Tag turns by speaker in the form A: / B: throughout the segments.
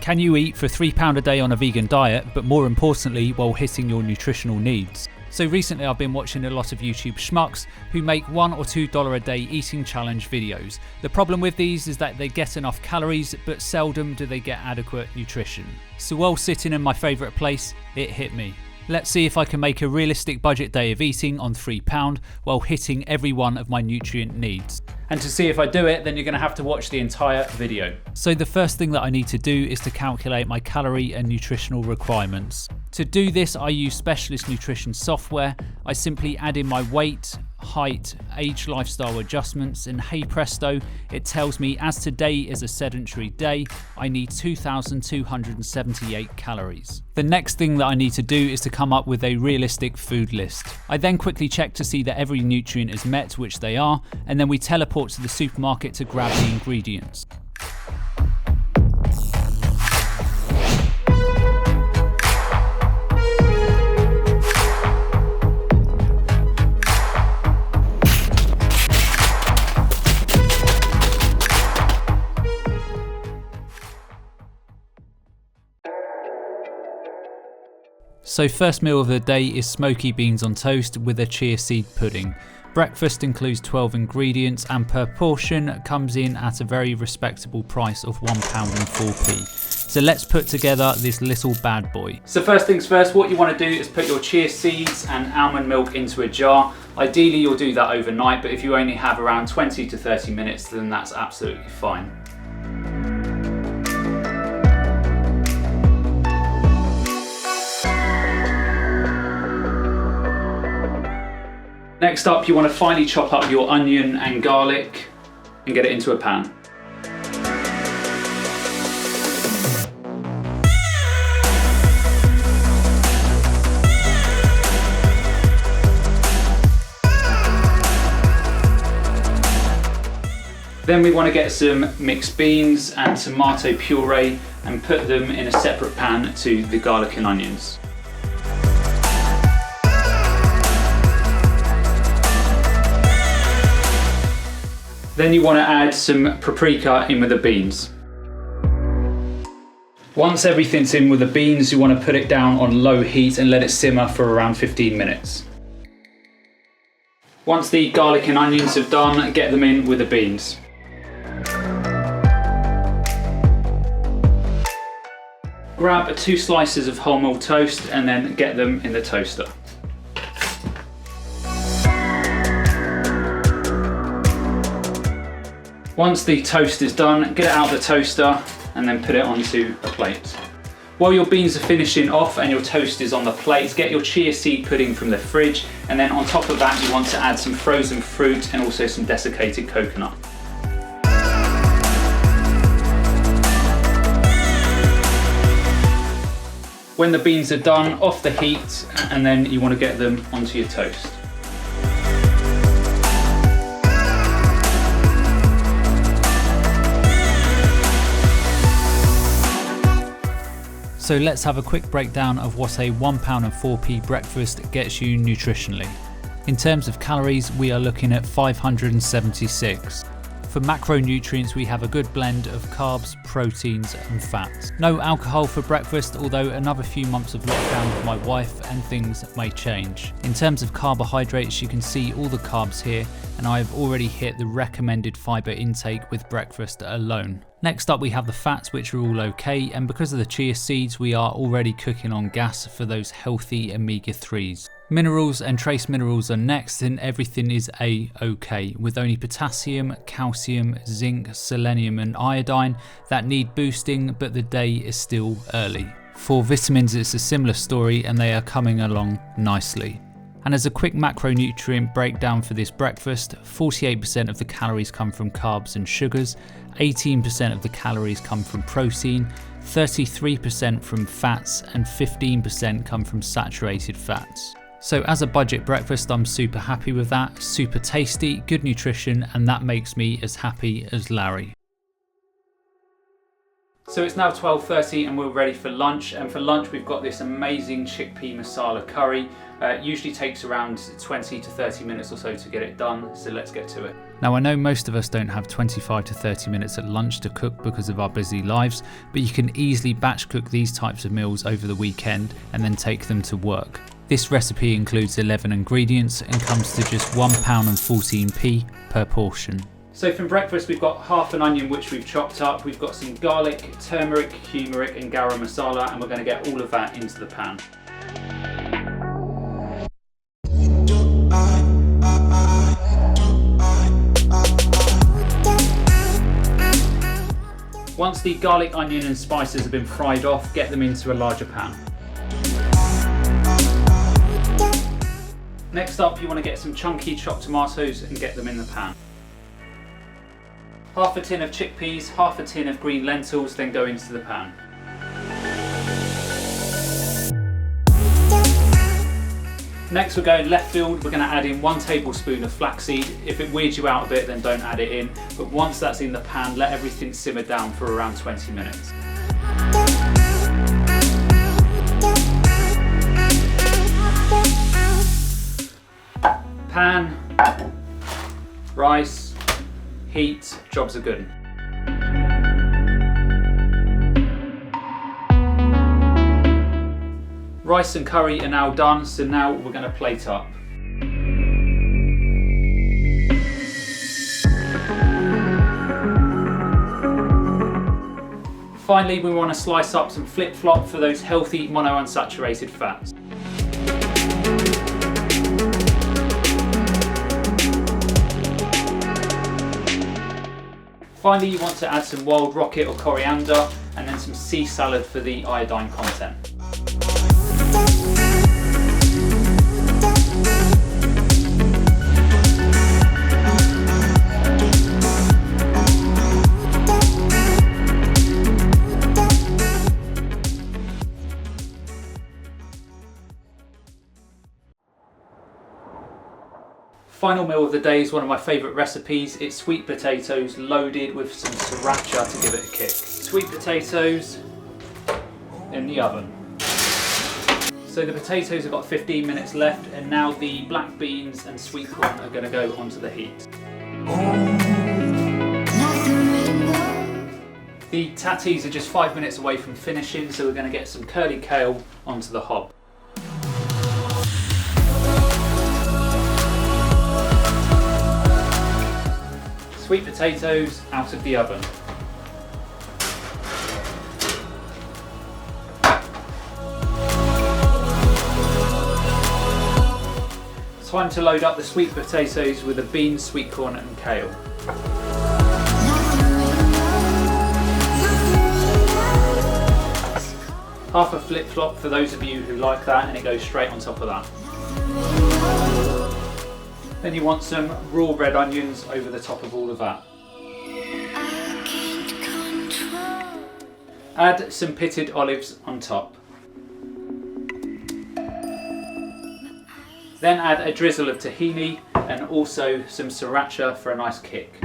A: Can you eat for £3 a day on a vegan diet, but more importantly, while hitting your nutritional needs? So recently I've been watching a lot of YouTube schmucks who make $1 or $2 a day eating challenge videos. The problem with these is that they get enough calories, but seldom do they get adequate nutrition. So while sitting in my favourite place, it hit me. Let's see if I can make a realistic budget day of eating on £3 while hitting every one of my nutrient needs. And to see if I do it, then you're going to have to watch the entire video. So the first thing that I need to do is to calculate my calorie and nutritional requirements. To do this, I use specialist nutrition software. I simply add in my weight, height, age, lifestyle adjustments, and hey presto, it tells me as today is a sedentary day, I need 2,278 calories. The next thing that I need to do is to come up with a realistic food list. I then quickly check to see that every nutrient is met, which they are, and then we teleport to the supermarket to grab the ingredients. So first meal of the day is smoky beans on toast with a chia seed pudding. Breakfast includes 12 ingredients and per portion comes in at a very respectable price of £1.04. So let's put together this little bad boy. So first things first, what you want to do is put your chia seeds and almond milk into a jar. Ideally you'll do that overnight, but if you only have around 20 to 30 minutes, then that's absolutely fine. Next up, you want to finely chop up your onion and garlic and get it into a pan. Then we want to get some mixed beans and tomato puree and put them in a separate pan to the garlic and onions. Then you want to add some paprika in with the beans. Once everything's in with the beans, you want to put it down on low heat and let it simmer for around 15 minutes. Once the garlic and onions have done, get them in with the beans. Grab 2 slices of wholemeal toast and then get them in the toaster. Once the toast is done, get it out of the toaster and then put it onto a plate. While your beans are finishing off and your toast is on the plate, get your chia seed pudding from the fridge, and then on top of that you want to add some frozen fruit and also some desiccated coconut. When the beans are done, off the heat, and then you want to get them onto your toast. So let's have a quick breakdown of what a £1.04 breakfast gets you nutritionally. In terms of calories, we are looking at 576. For macronutrients, we have a good blend of carbs, proteins and fats. No alcohol for breakfast, although another few months of lockdown with my wife and things may change. In terms of carbohydrates, you can see all the carbs here, and I have already hit the recommended fibre intake with breakfast alone. Next up we have the fats, which are all okay, and because of the chia seeds we are already cooking on gas for those healthy omega-3s. Minerals and trace minerals are next, and everything is A-OK, with only potassium, calcium, zinc, selenium and iodine that need boosting, but the day is still early. For vitamins it's a similar story and they are coming along nicely. And as a quick macronutrient breakdown for this breakfast, 48% of the calories come from carbs and sugars, 18% of the calories come from protein, 33% from fats and 15% come from saturated fats. So as a budget breakfast, I'm super happy with that, super tasty, good nutrition, and that makes me as happy as Larry. So it's now 12:30 and we're ready for lunch, and for lunch we've got this amazing chickpea masala curry. It usually takes around 20 to 30 minutes or so to get it done, so let's get to it. Now I know most of us don't have 25 to 30 minutes at lunch to cook because of our busy lives, but you can easily batch cook these types of meals over the weekend and then take them to work. This recipe includes 11 ingredients and comes to just £1.14 per portion. So from breakfast we've got half an onion which we've chopped up, we've got some garlic, turmeric, turmeric and garam masala, and we're going to get all of that into the pan. Once the garlic, onion and spices have been fried off, get them into a larger pan. Next up, you want to get some chunky chopped tomatoes and get them in the pan. Half a tin of chickpeas, half a tin of green lentils, then go into the pan. Next we're going left field, we're going to add in 1 tablespoon of flaxseed. If it weirds you out a bit then don't add it in, but once that's in the pan let everything simmer down for around 20 minutes. Pan, rice, heat, jobs are good. Rice and curry are now done, so now we're going to plate up. Finally, we want to slice up some flip-flop for those healthy monounsaturated fats. Finally, you want to add some wild rocket or coriander and then some sea salad for the iodine content. Final meal of the day is one of my favourite recipes. It's sweet potatoes loaded with some sriracha to give it a kick. Sweet potatoes in the oven. So the potatoes have got 15 minutes left, and now the black beans and sweet corn are going to go onto the heat. The tatties are just 5 minutes away from finishing, so we're going to get some curly kale onto the hob. Sweet potatoes out of the oven. Time to load up the sweet potatoes with the beans, sweet corn and kale. Half a flip-flop for those of you who like that, and it goes straight on top of that. Then you want some raw red onions over the top of all of that. Add some pitted olives on top. Then add a drizzle of tahini and also some sriracha for a nice kick.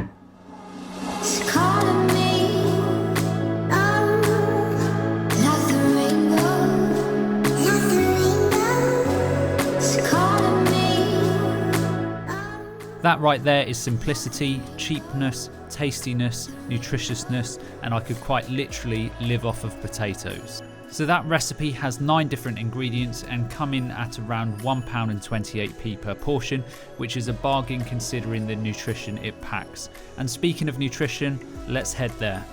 A: That right there is simplicity, cheapness, tastiness, nutritiousness, and I could quite literally live off of potatoes. So that recipe has 9 different ingredients and come in at around £1.28 per portion, which is a bargain considering the nutrition it packs. And speaking of nutrition, let's head there.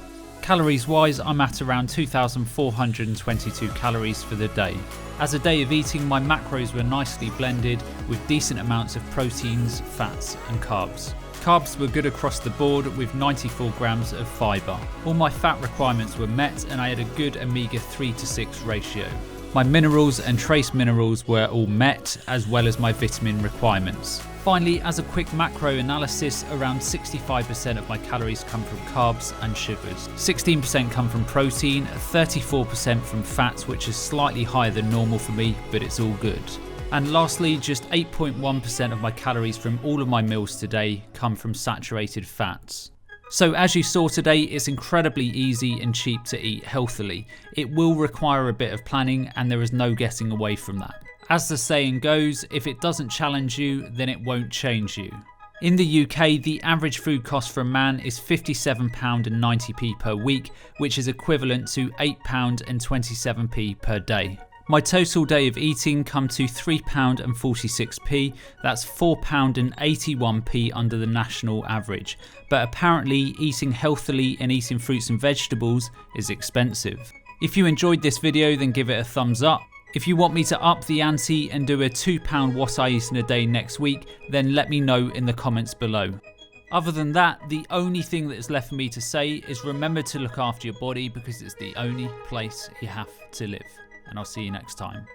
A: Calories wise, I'm at around 2,422 calories for the day. As a day of eating, my macros were nicely blended with decent amounts of proteins, fats and carbs. Carbs were good across the board with 94 grams of fibre. All my fat requirements were met and I had a good omega 3 to 6 ratio. My minerals and trace minerals were all met, as well as my vitamin requirements. Finally, as a quick macro analysis, around 65% of my calories come from carbs and sugars. 16% come from protein, 34% from fats, which is slightly higher than normal for me, but it's all good. And lastly, just 8.1% of my calories from all of my meals today come from saturated fats. So as you saw today, it's incredibly easy and cheap to eat healthily. It will require a bit of planning and there is no getting away from that. As the saying goes, if it doesn't challenge you, then it won't change you. In the UK, the average food cost for a man is £57.90 per week, which is equivalent to £8.27 per day. My total day of eating come to £3.46, that's £4.81 under the national average, but apparently eating healthily and eating fruits and vegetables is expensive. If you enjoyed this video, then give it a thumbs up. If you want me to up the ante and do a £2 what I eat in a day next week, then let me know in the comments below. Other than that, the only thing that is left for me to say is remember to look after your body because it's the only place you have to live. And I'll see you next time.